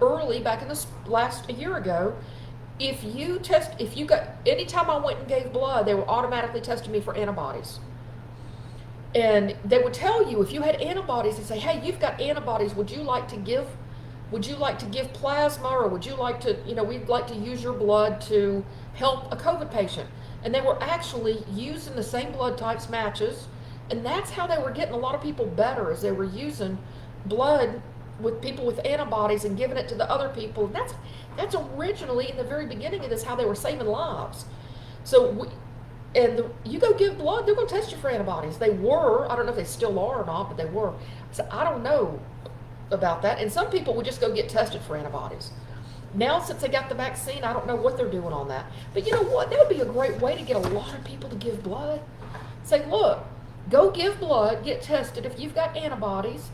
early back in this last a year ago, if you got, anytime I went and gave blood, they were automatically testing me for antibodies. And they would tell you if you had antibodies, they say, hey, you've got antibodies, would you like to give plasma, or would you like to, we'd like to use your blood to help a COVID patient. And they were actually using the same blood types matches, and that's how they were getting a lot of people better, as they were using blood with people with antibodies and giving it to the other people. That's originally, in the very beginning of this, how they were saving lives. So you go give blood, they're going to test you for antibodies. They were, I don't know if they still are or not, but they were. So I don't know about that. And some people would just go get tested for antibodies. Now, since they got the vaccine, I don't know what they're doing on that. But you know what? That would be a great way to get a lot of people to give blood. Say, look, go give blood, get tested. If you've got antibodies,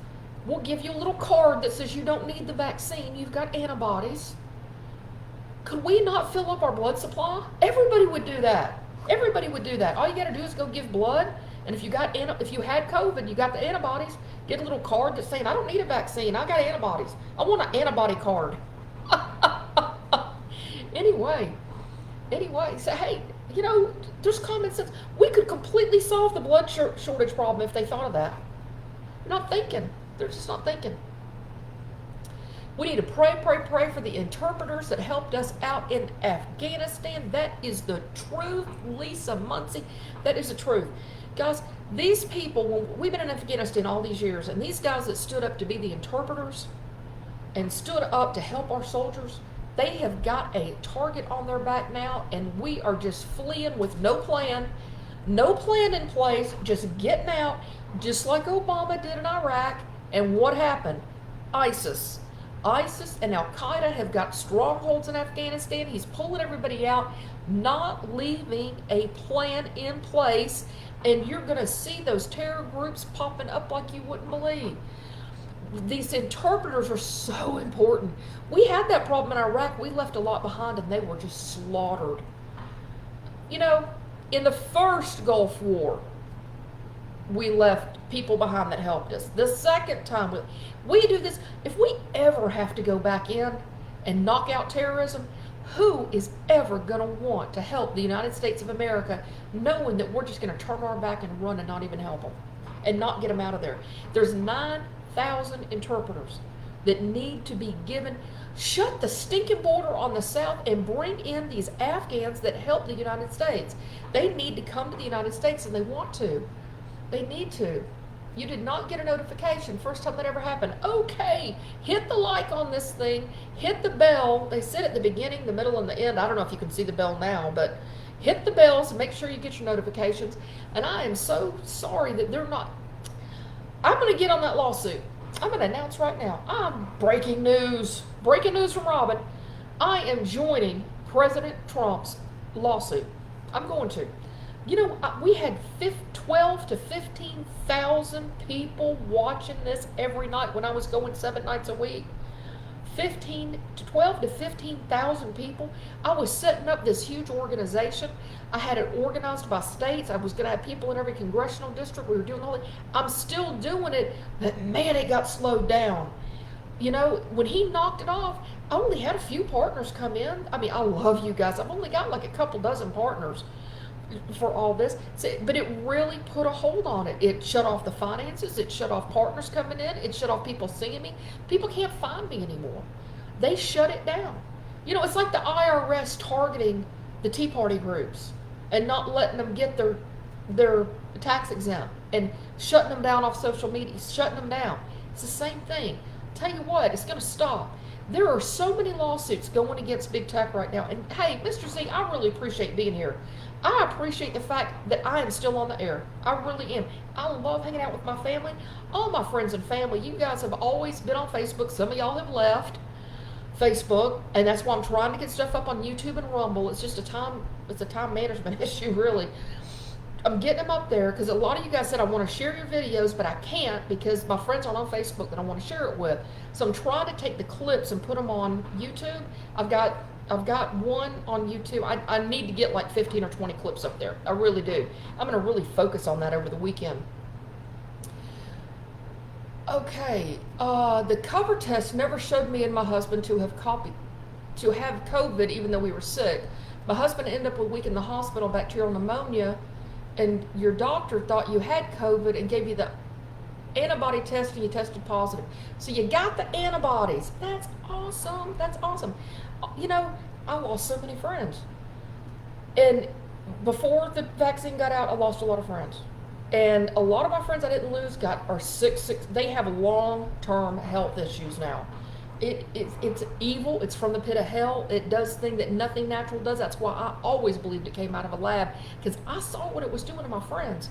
we'll give you a little card that says you don't need the vaccine, you've got antibodies. Could we not fill up our blood supply? Everybody would do that. Everybody would do that. All you got to do is go give blood. And if you had COVID, you got the antibodies, get a little card that's saying, I don't need a vaccine, I got antibodies. I want an antibody card. Anyway, say, hey, there's common sense. We could completely solve the blood shortage problem if they thought of that. They're not thinking. They're just not thinking. We need to pray for the interpreters that helped us out in Afghanistan. That is the truth, Lisa Muncie. That is the truth. Guys, these people, we've been in Afghanistan all these years, and these guys that stood up to be the interpreters and stood up to help our soldiers, they have got a target on their back now, and we are just fleeing with no plan in place, just getting out, just like Obama did in Iraq. And what happened? ISIS and Al-Qaeda have got strongholds in Afghanistan. He's pulling everybody out, not leaving a plan in place, and you're going to see those terror groups popping up like you wouldn't believe. These interpreters are so important. We had that problem in Iraq. We left a lot behind, and they were just slaughtered. In the first Gulf War, we left people behind that helped us. The second time we do this, if we ever have to go back in and knock out terrorism, who is ever going to want to help the United States of America, knowing that we're just going to turn our back and run and not even help them and not get them out of there? There's 9,000 interpreters that need to be given. Shut the stinking border on the south and bring in these Afghans that help the United States. They need to come to the United States, and they want to. They need to. You did not get a notification. First time that ever happened. Okay, hit the like on this thing. Hit the bell. They said at the beginning, the middle, and the end. I don't know if you can see the bell now, but hit the bells and make sure you get your notifications. And I am so sorry that they're not. I'm going to get on that lawsuit. I'm going to announce right now. Breaking news from Robin. I am joining President Trump's lawsuit. I'm going to. We had 12 to 15,000 people watching this every night when I was going 7 nights a week. 12 to 15,000 people. I was setting up this huge organization. I had it organized by states. I was going to have people in every congressional district. We were doing all that. I'm still doing it, but man, it got slowed down. When he knocked it off, I only had a few partners come in. I mean, I love you guys. I've only got like a couple dozen partners for all this, but it really put a hold on it. It shut off the finances. It shut off partners coming in. It shut off people seeing me. People can't find me anymore. They shut it down. It's like the IRS targeting the Tea Party groups and not letting them get their tax exempt and shutting them down off social media, shutting them down. It's the same thing. Tell you what, it's going to stop. There are so many lawsuits going against big tech right now. And hey, Mr. Z, I really appreciate being here. I appreciate the fact that I am still on the air. I really am. I love hanging out with my family. All my friends and family, you guys have always been on Facebook. Some of y'all have left Facebook, and that's why I'm trying to get stuff up on YouTube and Rumble. It's just a time management issue, really. I'm getting them up there because a lot of you guys said I want to share your videos, but I can't because my friends aren't on Facebook that I want to share it with. So I'm trying to take the clips and put them on YouTube. I've got one on YouTube. I need to get like 15 or 20 clips up there. I really do. I'm going to really focus on that over the weekend. Okay, the cover test never showed me and my husband to have COVID, even though we were sick. My husband ended up a week in the hospital, bacterial pneumonia, and your doctor thought you had COVID and gave you the antibody test and you tested positive. So you got the antibodies. That's awesome. That's awesome. You know, I lost so many friends. And before the vaccine got out, I lost a lot of friends. And a lot of my friends I didn't lose are sick. They have long-term health issues now. It's evil. It's from the pit of hell. It does things that nothing natural does. That's why I always believed it came out of a lab, because I saw what it was doing to my friends.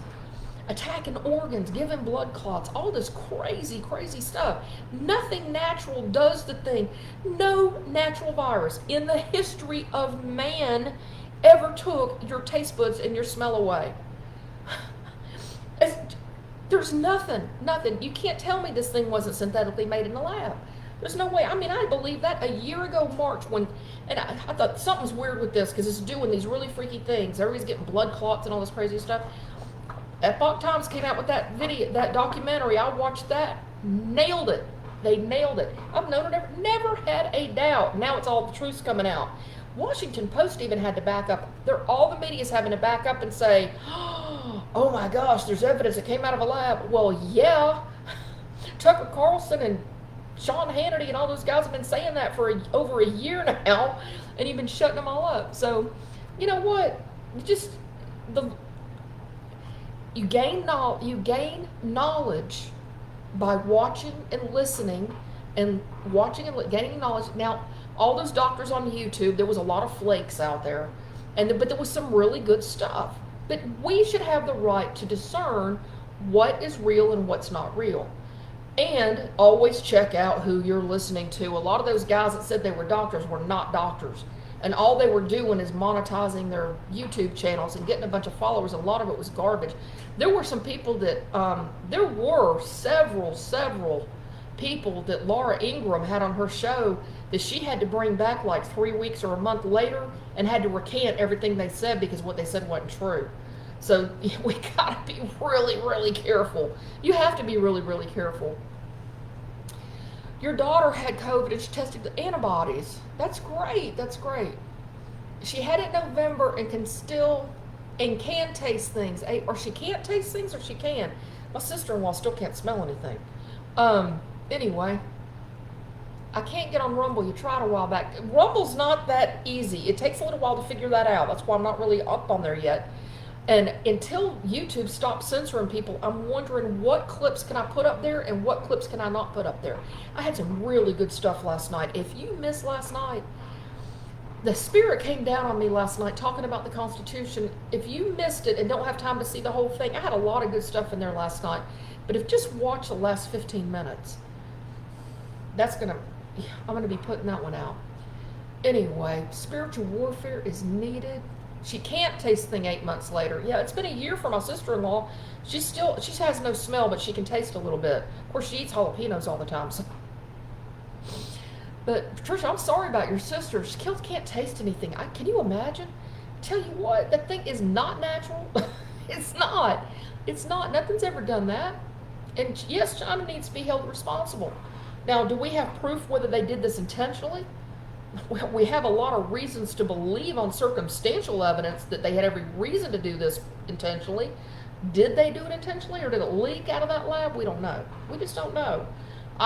Attacking organs, giving blood clots, all this crazy, crazy stuff. Nothing natural does the thing. No natural virus in the history of man ever took your taste buds and your smell away. There's nothing. You can't tell me this thing wasn't synthetically made in the lab. There's no way. I mean, I believed that a year ago, March, and I thought something's weird with this because it's doing these really freaky things. Everybody's getting blood clots and all this crazy stuff. Epoch Times came out with that video, that documentary. I watched that. Nailed it. They nailed it. I've never had a doubt. Now it's all the truth's coming out. Washington Post even had to back up. All the media's having to back up and say, oh my gosh, there's evidence that came out of a lab. Well, yeah. Tucker Carlson and Sean Hannity and all those guys have been saying that for over a year now, and you've been shutting them all up. So, you know what? You gain knowledge by watching and listening and gaining knowledge. Now, all those doctors on YouTube, there was a lot of flakes out there, but there was some really good stuff. But we should have the right to discern what is real and what's not real. And always check out who you're listening to. A lot of those guys that said they were doctors were not doctors. And all they were doing is monetizing their YouTube channels and getting a bunch of followers. A lot of it was garbage. There were some people there were several people that Laura Ingraham had on her show that she had to bring back like 3 weeks or a month later and had to recant everything they said because what they said wasn't true. So we gotta be really, really careful. You have to be really, really careful. Your daughter had COVID and she tested the antibodies. That's great. That's great. She had it in November and can taste things. Or she can't taste things or she can. My sister-in-law still can't smell anything. Anyway, I can't get on Rumble. You tried a while back. Rumble's not that easy. It takes a little while to figure that out. That's why I'm not really up on there yet. And until YouTube stops censoring people, I'm wondering what clips can I put up there and what clips can I not put up there. I had some really good stuff last night. If you missed last night, the Spirit came down on me last night talking about the Constitution. If you missed it and don't have time to see the whole thing, I had a lot of good stuff in there last night. But if just watch the last 15 minutes, I'm gonna be putting that one out. Anyway, spiritual warfare is needed. She can't taste the thing 8 months later. Yeah, it's been a year for my sister-in-law. She has no smell, but she can taste a little bit. Of course, she eats jalapenos all the time. So. But Patricia, I'm sorry about your sister. She can't taste anything. Can you imagine? Tell you what, that thing is not natural. It's not. It's not. Nothing's ever done that. And yes, China needs to be held responsible. Now, do we have proof whether they did this intentionally? We have a lot of reasons to believe on circumstantial evidence that they had every reason to do this intentionally. Did they do it intentionally or did it leak out of that lab? We don't know. We just don't know.